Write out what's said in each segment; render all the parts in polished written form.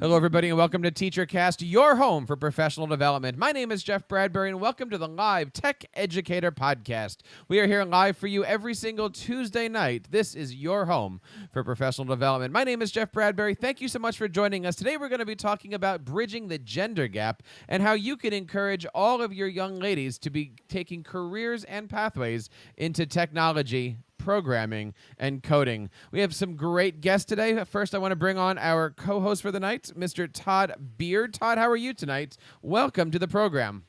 Hello, everybody, and welcome to TeacherCast, your home for professional development. My name is Jeff Bradbury, and welcome to the live TechEducator Podcast. We are here live for you every single Tuesday night. This is your home for professional development. My name is Jeff Bradbury. Thank you so much for joining us. Today, we're going to be talking about bridging the gender gap and how you can encourage all of your young ladies to be taking careers and pathways into technology, programming, and coding. We have some great guests today. First, I want to bring on our co-host for the night, Mr. Todd Beard. Todd, how are you tonight? Welcome to the program.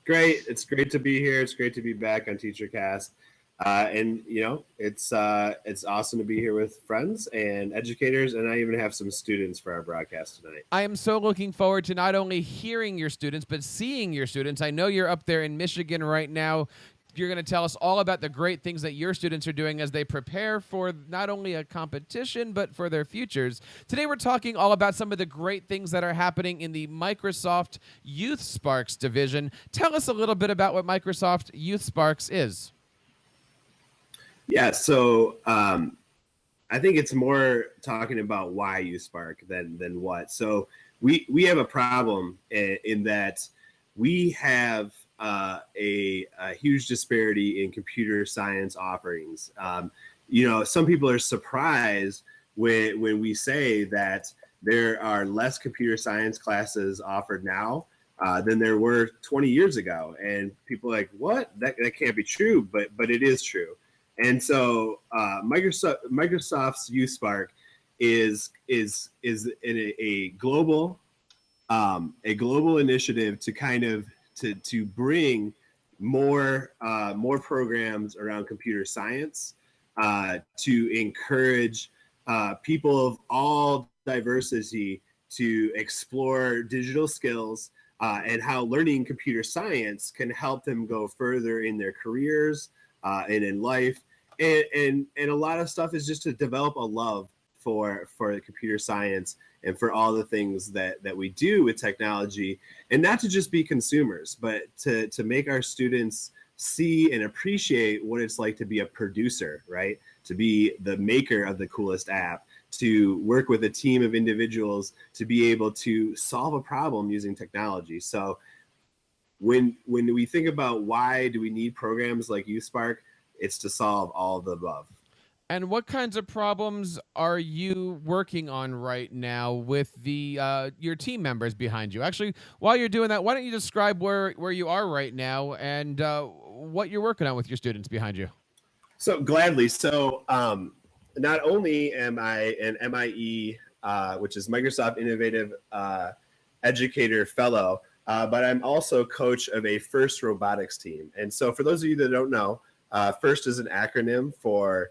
Great. It's great to be here. It's great to be back on TeacherCast. It's awesome to be here with friends and educators, and I even have some students for our broadcast tonight. I am so looking forward to not only hearing your students, but seeing your students. I know you're up there in Michigan right now. You're going to tell us all about the great things that your students are doing as they prepare for not only a competition, but for their futures. Today, we're talking all about some of the great things that are happening in the Microsoft YouthSpark division. Tell us a little bit about what Microsoft YouthSpark is. Yeah, so I think it's more talking about why YouthSpark than what. So we have a problem in that we have a huge disparity in computer science offerings. Some people are surprised when we say that there are less computer science classes offered now than there were 20 years ago. And people are like, what? That can't be true, but it is true. And so Microsoft's YouthSpark is a global initiative to kind of to bring more programs around computer science, to encourage people of all diversity to explore digital skills, and how learning computer science can help them go further in their careers and in life. And a lot of stuff is just to develop a love for computer science and for all the things that we do with technology, and not to just be consumers, but to make our students see and appreciate what it's like to be a producer, right? To be the maker of the coolest app, to work with a team of individuals to be able to solve a problem using technology. So when we think about why do we need programs like YouthSpark, it's to solve all of the above. And what kinds of problems are you working on right now with your team members behind you? Actually, while you're doing that, why don't you describe where you are right now and what you're working on with your students behind you? So gladly. So not only am I an MIE, which is Microsoft Innovative Educator Fellow, but I'm also coach of a FIRST robotics team. And so for those of you that don't know, FIRST is an acronym for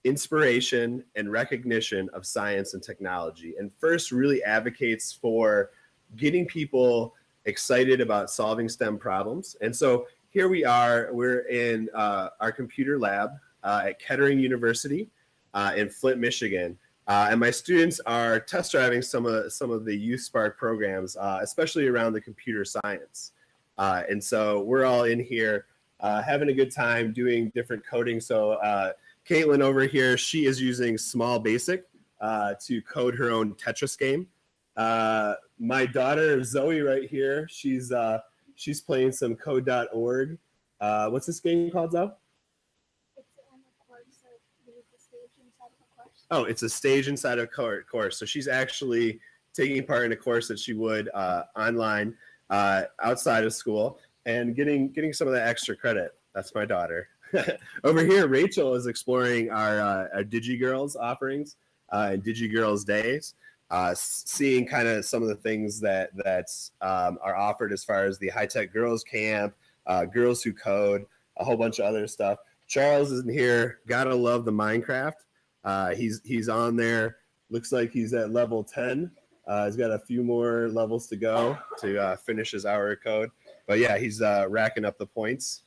Inspiration and Recognition of Science and Technology. And FIRST really advocates for getting people excited about solving STEM problems. And so here we are, we're in our computer lab at Kettering University in Flint, Michigan. And my students are test driving some of the YouthSpark programs, especially around the computer science. And so we're all in here having a good time doing different coding. So Caitlin over here, she is using Small Basic to code her own Tetris game. My daughter Zoe right here, she's playing some code.org. What's this game called, Zoe? Oh, it's a stage inside of a course. So she's actually taking part in a course that she would online outside of school and getting some of that extra credit. That's my daughter. Over here, Rachel is exploring our DigiGirls offerings and DigiGirls days, seeing kind of some of the things that are offered as far as the high-tech girls camp, girls who code, a whole bunch of other stuff. Charles is in here. Gotta love the Minecraft. He's on there. Looks like he's at level 10. He's got a few more levels to go to finish his hour of code. But yeah, he's racking up the points.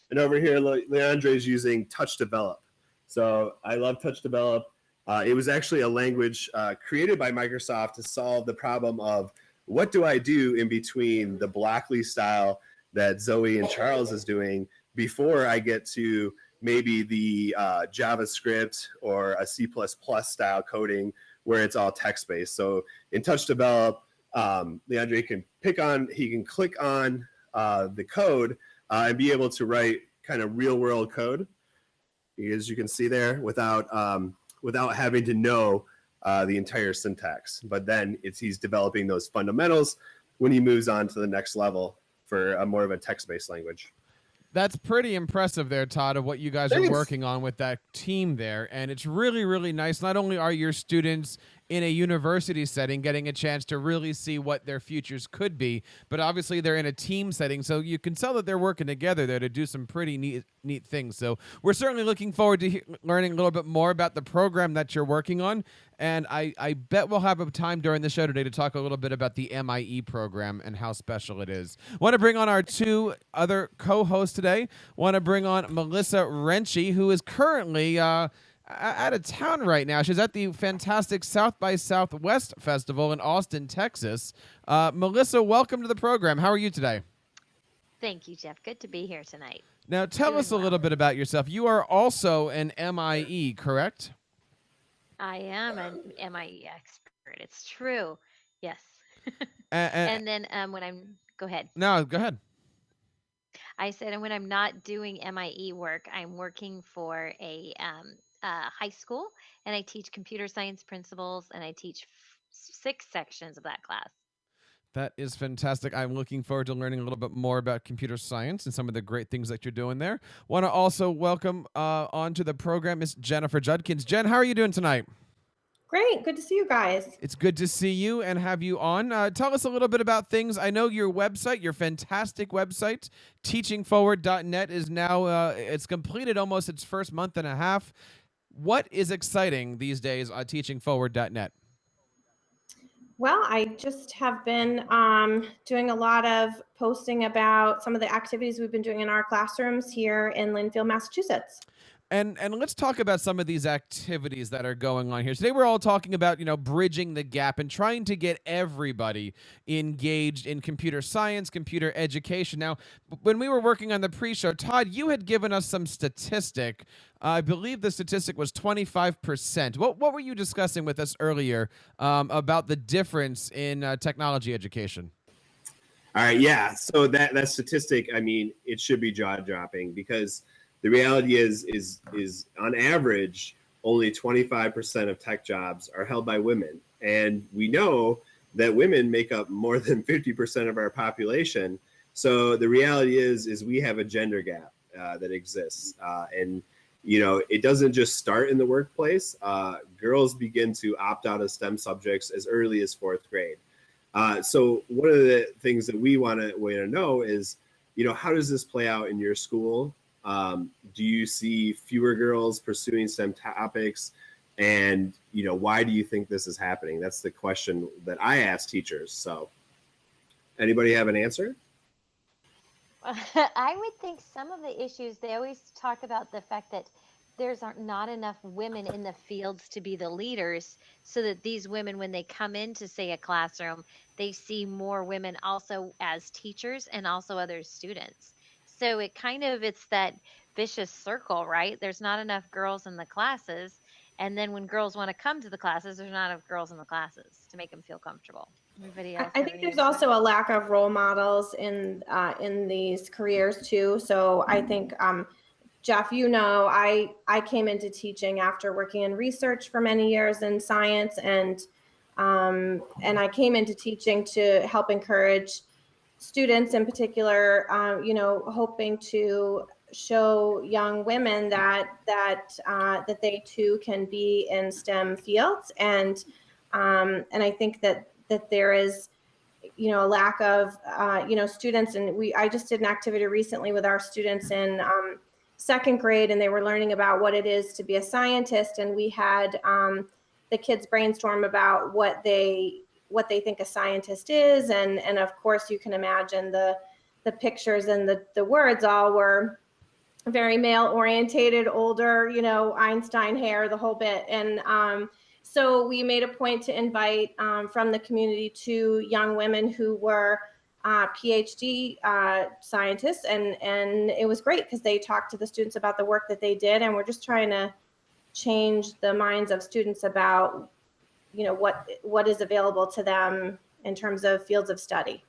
And over here, Leandre's using Touch Develop. So I love Touch Develop. It was actually a language created by Microsoft to solve the problem of what do I do in between the Blockly style that Zoe and Charles is doing before I get to maybe the JavaScript or a C++ style coding where it's all text-based. So in Touch Develop, Leandre can click on the code and be able to write kind of real-world code, as you can see there, without having to know the entire syntax. But then he's developing those fundamentals when he moves on to the next level for a more of a text-based language. That's pretty impressive there, Todd, of what you guys are working on with that team there. And it's really, really nice. Not only are your students in a university setting getting a chance to really see what their futures could be, but obviously they're in a team setting, so you can tell that they're working together there to do some pretty neat things. So we're certainly looking forward to learning a little bit more about the program that you're working on, and I bet we'll have a time during the show today to talk a little bit about the MIE program and how special it is. Want to bring on our two other co-hosts today. Want to bring on Melissa Wrenchey, who is currently out of town right now. She's at the fantastic South by Southwest Festival in Austin, Texas. Melissa, welcome to the program. How are you today? Thank you, Jeff. Good to be here tonight. Now, tell us a little bit about yourself. You are also an MIE, correct? I am an MIE expert. It's true. Yes. And then when I'm, go ahead. No, go ahead. I said, and when I'm not doing MIE work, I'm working for a high school, and I teach computer science principles, and I teach 6 sections of that class. That is fantastic. I'm looking forward to learning a little bit more about computer science and some of the great things that you're doing there. Want to also welcome onto the program Miss Jennifer Judkins. Jen, how are you doing tonight? Great. Good to see you guys. It's good to see you and have you on. Tell us a little bit about things. I know your website, your fantastic website, teachingforward.net, is now, it's completed almost its first month and a half. What is exciting these days on teachingforward.net? Well, I just have been doing a lot of posting about some of the activities we've been doing in our classrooms here in Lynnfield, Massachusetts. And let's talk about some of these activities that are going on here. Today we're all talking about, bridging the gap and trying to get everybody engaged in computer science, computer education. Now, when we were working on the pre-show, Todd, you had given us some statistic. I believe the statistic was 25%. What were you discussing with us earlier about the difference in technology education? All right, yeah. So that statistic, I mean, it should be jaw-dropping because the reality is on average, only 25% of tech jobs are held by women. And we know that women make up more than 50% of our population. So the reality is we have a gender gap that exists. And, it doesn't just start in the workplace. Girls begin to opt out of STEM subjects as early as 4th grade. So one of the things that we want to know is, how does this play out in your school? Do you see fewer girls pursuing STEM topics? And, why do you think this is happening? That's the question that I ask teachers. So anybody have an answer? I would think some of the issues, they always talk about the fact that there's not enough women in the fields to be the leaders, so that these women, when they come into, say, a classroom, they see more women also as teachers and also other students. So it's that vicious circle, right? There's not enough girls in the classes. And then when girls want to come to the classes, there's not enough girls in the classes to make them feel comfortable. Everybody else? I think there's also a lack of role models in these careers too. So I think, Jeff, I came into teaching after working in research for many years in science, and I came into teaching to help encourage students in particular, hoping to show young women that they too can be in STEM fields, and I think that there is, a lack of students, and I just did an activity recently with our students in 2nd grade, and they were learning about what it is to be a scientist, and we had the kids brainstorm about what they think a scientist is, and of course you can imagine the pictures and the words all were very male orientated, older, Einstein hair, the whole bit. And so we made a point to invite from the community 2 young women who were PhD scientists, and it was great because they talked to the students about the work that they did, and we're just trying to change the minds of students about what is available to them in terms of fields of study.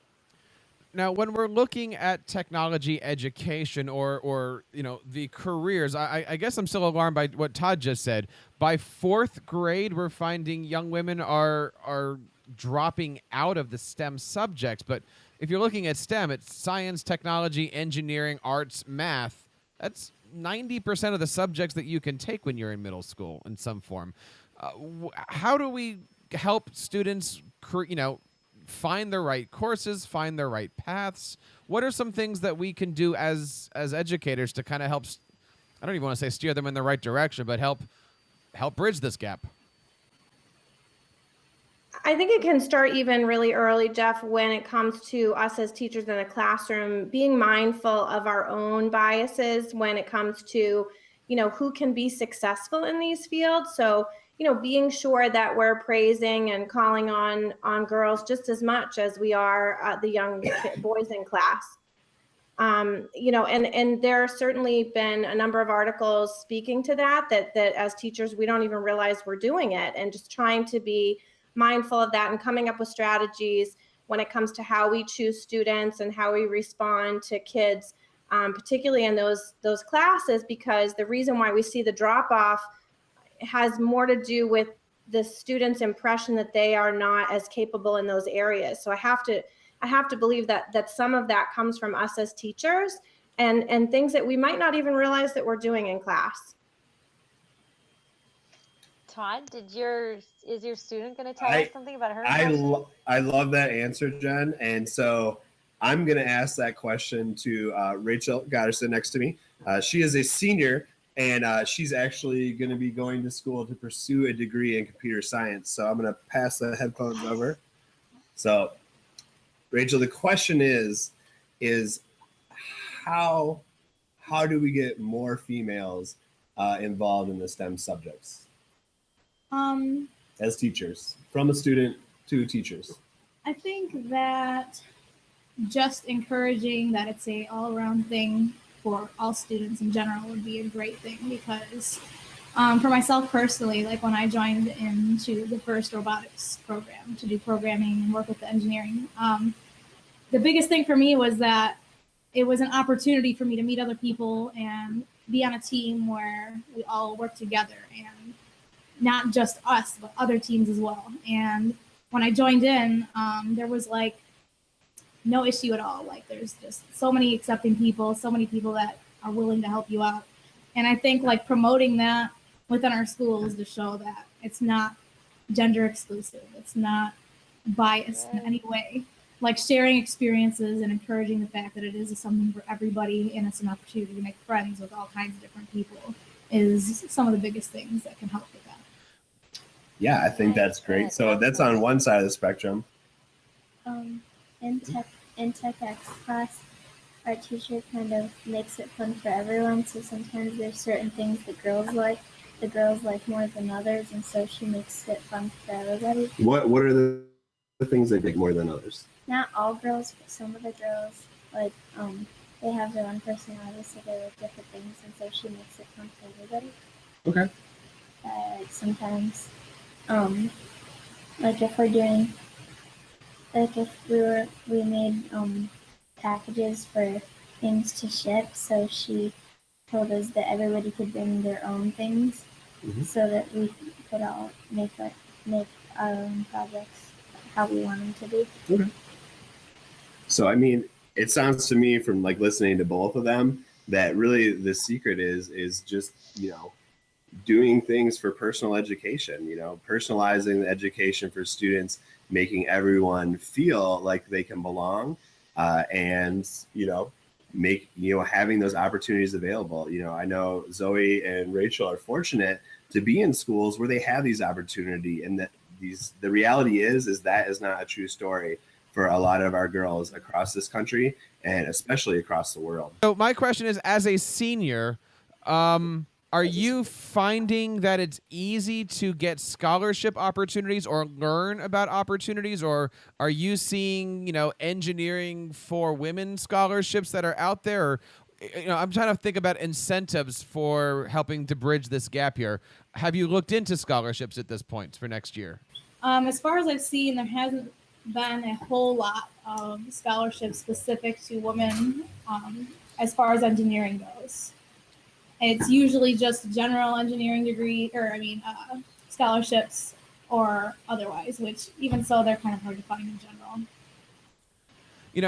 Now, when we're looking at technology education or the careers, I guess I'm still alarmed by what Todd just said. By fourth grade, we're finding young women are dropping out of the STEM subjects. But if you're looking at STEM, it's science, technology, engineering, arts, math. That's 90% of the subjects that you can take when you're in middle school in some form. How do we help students, find the right courses, find the right paths? What are some things that we can do as educators to kind of help, I don't even want to say steer them in the right direction, but help bridge this gap? I think it can start even really early, Jeff, when it comes to us as teachers in the classroom, being mindful of our own biases when it comes to, who can be successful in these fields. So, being sure that we're praising and calling on girls just as much as we are the young boys in class. And there have certainly been a number of articles speaking to that as teachers, we don't even realize we're doing it, and just trying to be mindful of that and coming up with strategies when it comes to how we choose students and how we respond to kids, particularly in those classes, because the reason why we see the drop off has more to do with the student's impression that they are not as capable in those areas. So I have to believe that some of that comes from us as teachers and things that we might not even realize that we're doing in class. Todd, is your student going to tell us something about her? I love that answer, Jen. And so I'm going to ask that question to Rachel Gotterson next to me. She is a senior, and she's actually going to be going to school to pursue a degree in computer science. So I'm going to pass the headphones over. So, Rachel, the question is how do we get more females involved in the STEM subjects? As teachers, from a student to teachers. I think that just encouraging that it's a all-around thing for all students in general would be a great thing, because for myself personally, like when I joined into the first robotics program to do programming and work with the engineering, the biggest thing for me was that it was an opportunity for me to meet other people and be on a team where we all work together, and not just us, but other teams as well. And when I joined in, there was like no issue at all. Like there's just so many accepting people, so many people that are willing to help you out. And I think like promoting that within our schools to show that it's not gender exclusive, it's not biased in any way. Like sharing experiences and encouraging the fact that it is something for everybody, and it's an opportunity to make friends with all kinds of different people is some of the biggest things that can help with that. Yeah, I think that's great. So that's on one side of the spectrum. In TechEx class, our teacher kind of makes it fun for everyone. So sometimes there's certain things the girls like more than others, and so she makes it fun for everybody. What are the things they like more than others? Not all girls, but some of the girls, like they have their own personality, so they like different things, and so she makes it fun for everybody. Okay. Sometimes, like if we're doing, like if we made packages for things to ship, so she told us that everybody could bring their own things, so that we could all make our own projects how we want them to be. Okay. So, I mean, it sounds to me from like listening to both of them that really the secret is just, doing things for personal education, personalizing the education for students, making everyone feel like they can belong, and, having those opportunities available. I know Zoe and Rachel are fortunate to be in schools where they have these opportunity, and that the reality is that is not a true story for a lot of our girls across this country and especially across the world. So my question is, as a senior, are you finding that it's easy to get scholarship opportunities or learn about opportunities, or are you seeing, engineering for women scholarships that are out there? Or, I'm trying to think about incentives for helping to bridge this gap here. Have you looked into scholarships at this point for next year? As far as I've seen, there hasn't been a whole lot of scholarships specific to women as far as engineering goes. It's usually just general engineering degree, scholarships or otherwise, which even so, they're kind of hard to find in general.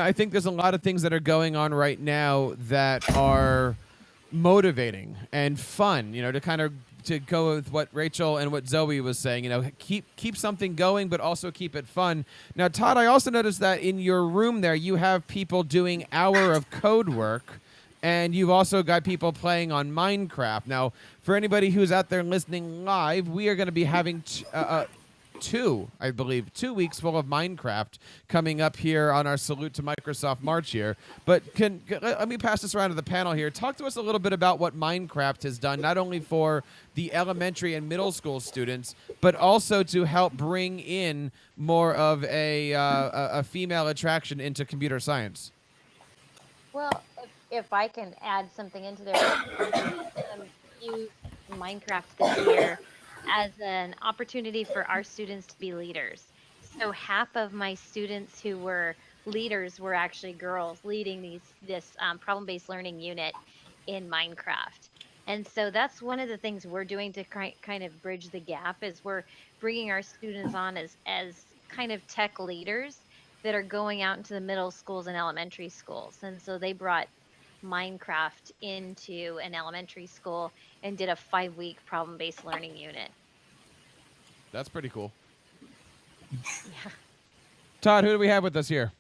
I think there's a lot of things that are going on right now that are motivating and fun, to go with what Rachel and what Zoe was saying, keep something going, but also keep it fun. Now, Todd, I also noticed that in your room there, you have people doing hour of code work, and you've also got people playing on Minecraft. Now, for anybody who's out there listening live, we are going to be having 2 weeks full of Minecraft coming up here on our Salute to Microsoft March here. But let me pass this around to the panel here. Talk to us a little bit about what Minecraft has done, not only for the elementary and middle school students, but also to help bring in more of a female attraction into computer science. Well, if I can add something into there, use Minecraft this year as an opportunity for our students to be leaders. So half of my students who were leaders were actually girls leading this problem-based learning unit in Minecraft. And so that's one of the things we're doing to kind of bridge the gap, is we're bringing our students on as kind of tech leaders that are going out into the middle schools and elementary schools. And so they brought Minecraft into an elementary school and did a 5-week problem-based learning unit. That's pretty cool. Yeah. Todd, who do we have with us here?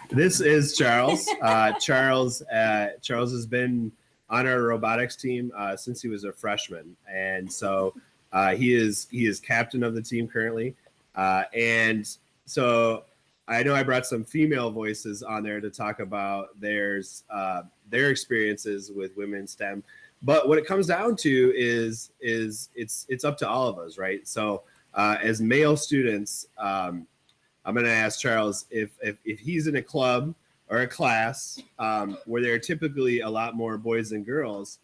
This is Charles. Charles has been on our robotics team since he was a freshman, and so he is captain of the team currently. And so I know I brought some female voices on there to talk about their experiences with women STEM. But what it comes down to is it's up to all of us, right? So as male students, I'm going to ask Charles if he's in a club or a class where there are typically a lot more boys than girls.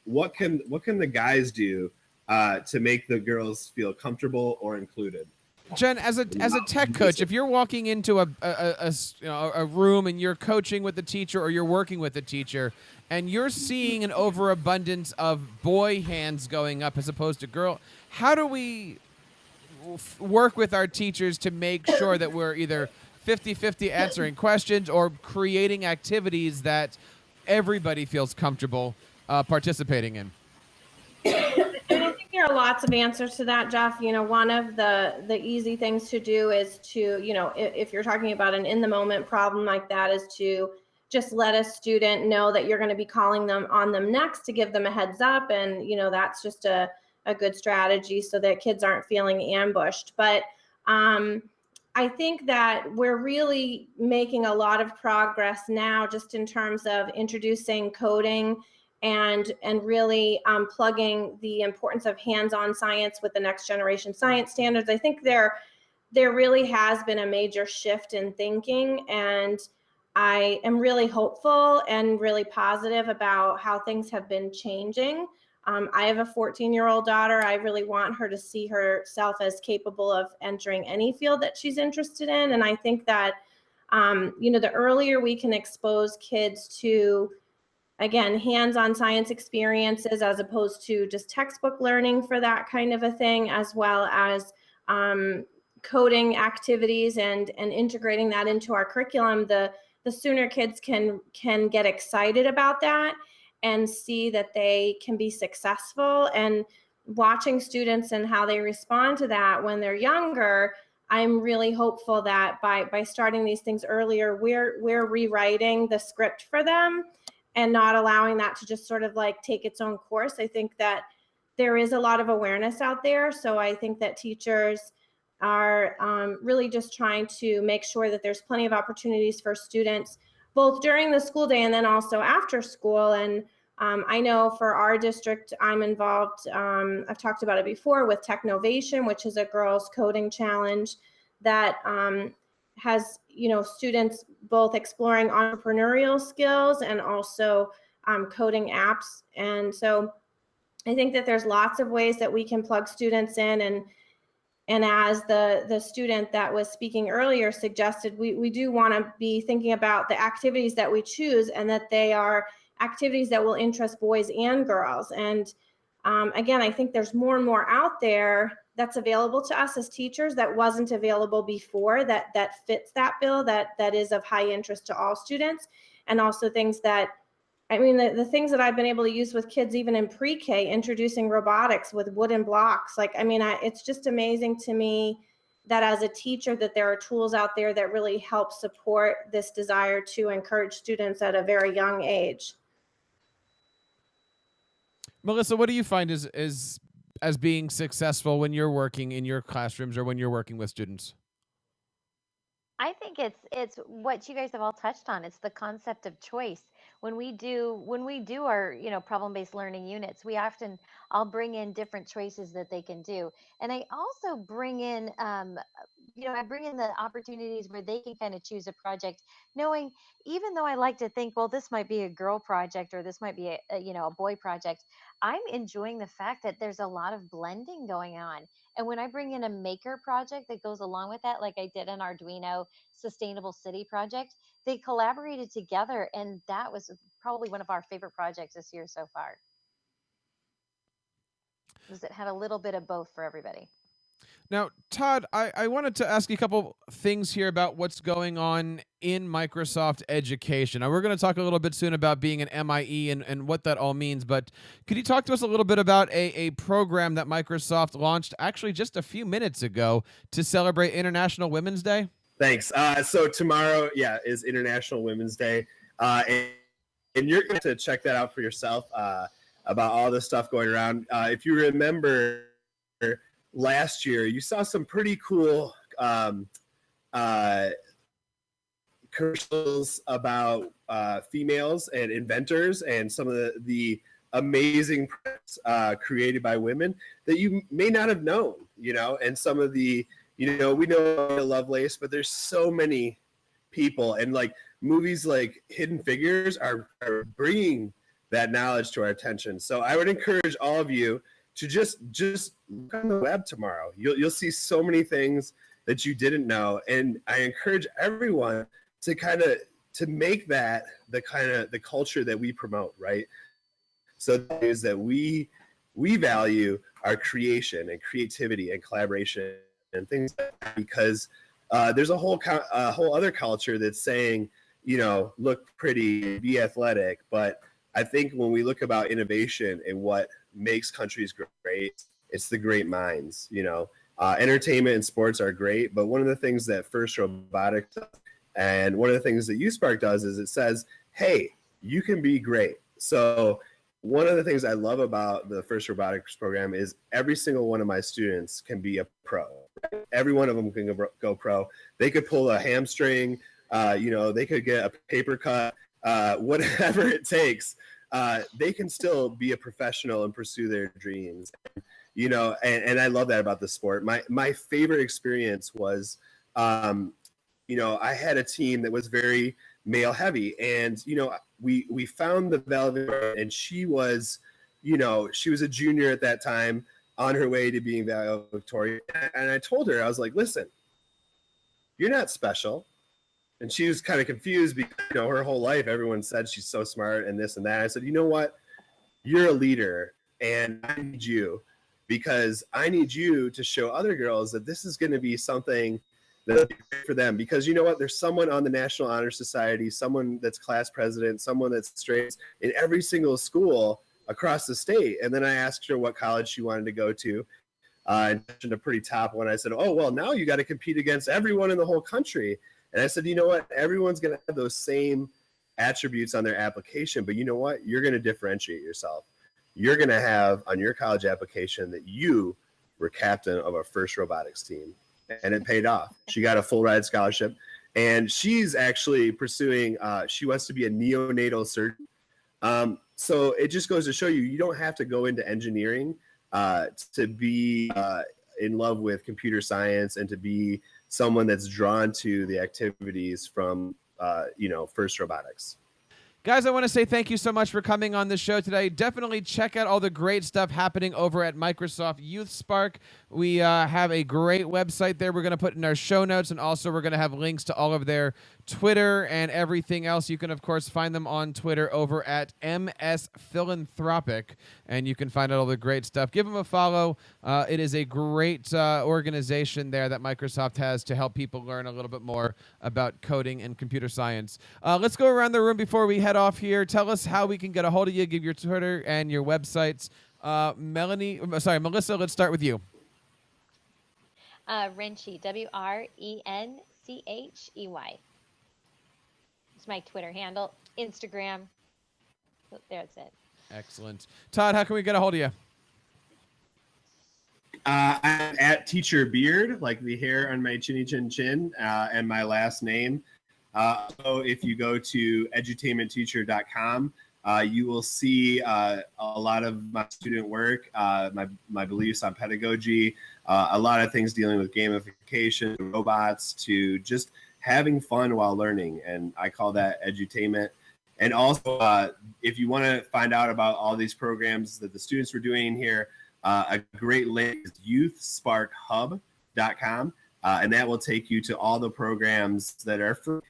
What can the guys do to make the girls feel comfortable or included? Jen, as a tech coach, if you're walking into a room and you're coaching with the teacher or you're working with the teacher, and you're seeing an overabundance of boy hands going up as opposed to girl, how do we work with our teachers to make sure that we're either 50-50 answering questions or creating activities that everybody feels comfortable participating in? I think there are lots of answers to that, Jeff. One of the easy things to do is to, if you're talking about an in the moment problem like that, is to just let a student know that you're going to be calling them on them next, to give them a heads up. And, that's just a good strategy so that kids aren't feeling ambushed. But I think that we're really making a lot of progress now just in terms of introducing coding and really plugging the importance of hands-on science with the next generation science standards. I think there really has been a major shift in thinking, and I am really hopeful and really positive about how things have been changing. I have a 14-year-old daughter. I really want her to see herself as capable of entering any field that she's interested in. And I think that, the earlier we can expose kids to, again, hands-on science experiences as opposed to just textbook learning for that kind of a thing, as well as coding activities and integrating that into our curriculum, the sooner kids can get excited about that and see that they can be successful. And watching students and how they respond to that when they're younger, I'm really hopeful that by starting these things earlier, we're rewriting the script for them and not allowing that to just sort of like take its own course. I think that there is a lot of awareness out there. So I think that teachers are really just trying to make sure that there's plenty of opportunities for students, both during the school day and then also after school. And I know for our district, I'm involved, I've talked about it before, with Technovation, which is a girls coding challenge that has, students both exploring entrepreneurial skills and also coding apps. And so I think that there's lots of ways that we can plug students in, and as the student that was speaking earlier suggested, we do want to be thinking about the activities that we choose, and that they are activities that will interest boys and girls. And again, I think there's more and more out there that's available to us as teachers that wasn't available before, that fits that bill, that is of high interest to all students. And also things that, I mean, the things that I've been able to use with kids, even in pre-K, introducing robotics with wooden blocks. Like, I mean, it's just amazing to me that as a teacher, that there are tools out there that really help support this desire to encourage students at a very young age. Melissa, what do you find is as being successful when you're working in your classrooms or when you're working with students? I think it's what you guys have all touched on. It's the concept of choice. When we do our, problem-based learning units, I'll bring in different choices that they can do. And I also bring in I bring in the opportunities where they can kind of choose a project, knowing, even though I like to think, well, this might be a girl project or this might be a boy project, I'm enjoying the fact that there's a lot of blending going on. And when I bring in a maker project that goes along with that, like I did an Arduino sustainable city project, they collaborated together, and that was probably one of our favorite projects this year so far. Because it had a little bit of both for everybody. Now, Todd, I wanted to ask you a couple things here about what's going on in Microsoft Education. Now, we're going to talk a little bit soon about being an MIE and what that all means, but could you talk to us a little bit about a program that Microsoft launched actually just a few minutes ago to celebrate International Women's Day? Thanks. So tomorrow, is International Women's Day, and you're going to check that out for yourself about all this stuff going around. If you remember, last year, you saw some pretty cool commercials about females and inventors, and some of the amazing products created by women that you may not have known, and some of the, we know Lovelace, but there's so many people, and like movies like Hidden Figures are bringing that knowledge to our attention. So I would encourage all of you to just look on the web tomorrow. You'll see so many things that you didn't know, and I encourage everyone to make that the culture that we promote, right? So that is that we value our creation and creativity and collaboration and things like that, because there's a whole other culture that's saying, look pretty, be athletic, but I think when we look about innovation and what makes countries great, it's the great minds. Entertainment and sports are great, but one of the things that First Robotics does, and one of the things that YouthSpark does, is it says, hey, you can be great. So one of the things I love about the First Robotics program is every single one of my students can be a pro. Every one of them can go pro. They could pull a hamstring, they could get a paper cut, whatever it takes. They can still be a professional and pursue their dreams, and I love that about the sport. My favorite experience was, I had a team that was very male heavy, and, we found the valedictorian, and she was a junior at that time, on her way to being valedictorian. And I told her, I was like, listen, you're not special. And she was kind of confused because, her whole life, everyone said she's so smart and this and that. I said, you know what? You're a leader, and I need you, because I need you to show other girls that this is going to be something that'll be great for them. Because you know what? There's someone on the National Honor Society, someone that's class president, someone that's straight in every single school across the state. And then I asked her what college she wanted to go to. And mentioned a pretty top one. I said, oh, well, now you got to compete against everyone in the whole country. And I said, you know what? Everyone's going to have those same attributes on their application, but you know what? You're going to differentiate yourself. You're going to have on your college application that you were captain of our first robotics team, and it paid off. She got a full ride scholarship, and she's actually pursuing, she wants to be a neonatal surgeon. So it just goes to show you, you don't have to go into engineering to be in love with computer science and to be someone that's drawn to the activities from, First Robotics. Guys, I want to say thank you so much for coming on the show today. Definitely check out all the great stuff happening over at Microsoft YouthSpark. We have a great website there we're going to put in our show notes, and also we're going to have links to all of their Twitter and everything else. You can, of course, find them on Twitter over at MS Philanthropic, and you can find out all the great stuff. Give them a follow. It is a great organization there that Microsoft has to help people learn a little bit more about coding and computer science. Let's go around the room before we head off here. Tell us how we can get a hold of you. Give your Twitter and your websites. Melissa, let's start with you. Wrenchey, WRENCHEY. It's my Twitter handle. Instagram. Oh, that's it. Excellent. Todd, how can we get a hold of you? I'm at Teacher Beard, like the hair on my chinny chin chin, and my last name. So if you go to edutainmentteacher.com, you will see a lot of my student work, my beliefs on pedagogy, a lot of things dealing with gamification, robots, to just having fun while learning. And I call that edutainment. And also, if you want to find out about all these programs that the students were doing here, a great link is youthsparkhub.com, and that will take you to all the programs that are free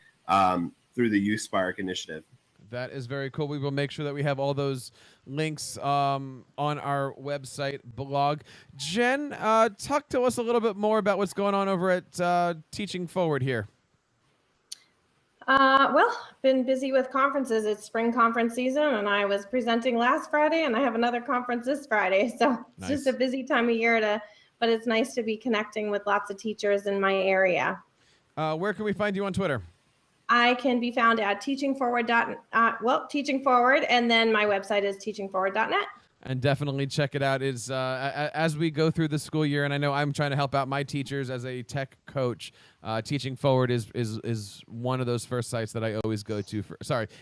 through the YouthSpark initiative. That is very cool. We will make sure that we have all those links on our website blog. Jen, talk to us a little bit more about what's going on over at Teaching Forward here. Well, been busy with conferences. It's spring conference season, and I was presenting last Friday, and I have another conference this Friday. So it's just a busy time of year but it's nice to be connecting with lots of teachers in my area. Where can we find you on Twitter? I can be found at Teaching Forward, and then my website is teachingforward.net. And definitely check it out. It's as we go through the school year, and I know I'm trying to help out my teachers as a tech coach. Teaching Forward is one of those first sites that I always go to.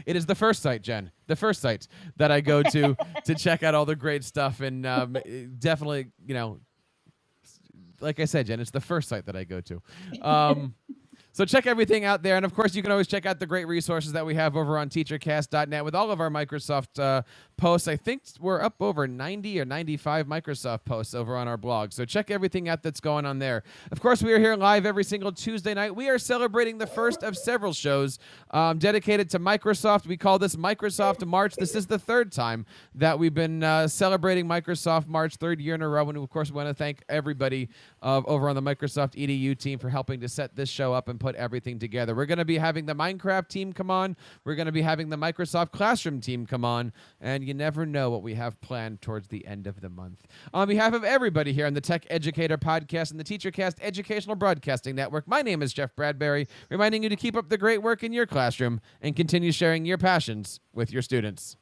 It is the first site, Jen. The first site that I go to check out all the great stuff. And definitely, like I said, Jen, it's the first site that I go to. So check everything out there. And, of course, you can always check out the great resources that we have over on TeacherCast.net with all of our Microsoft posts. I think we're up over 90 or 95 Microsoft posts over on our blog. So check everything out that's going on there. Of course, we are here live every single Tuesday night. We are celebrating the first of several shows dedicated to Microsoft. We call this Microsoft March. This is the third time that we've been celebrating Microsoft March, third year in a row. And, of course, we want to thank everybody over on the Microsoft EDU team for helping to set this show up and put everything together. We're going to be having the Minecraft team come on. We're going to be having the Microsoft Classroom team come on. And you never know what we have planned towards the end of the month. On behalf of everybody here on the Tech Educator Podcast and the TeacherCast Educational Broadcasting Network, my name is Jeff Bradbury, reminding you to keep up the great work in your classroom and continue sharing your passions with your students.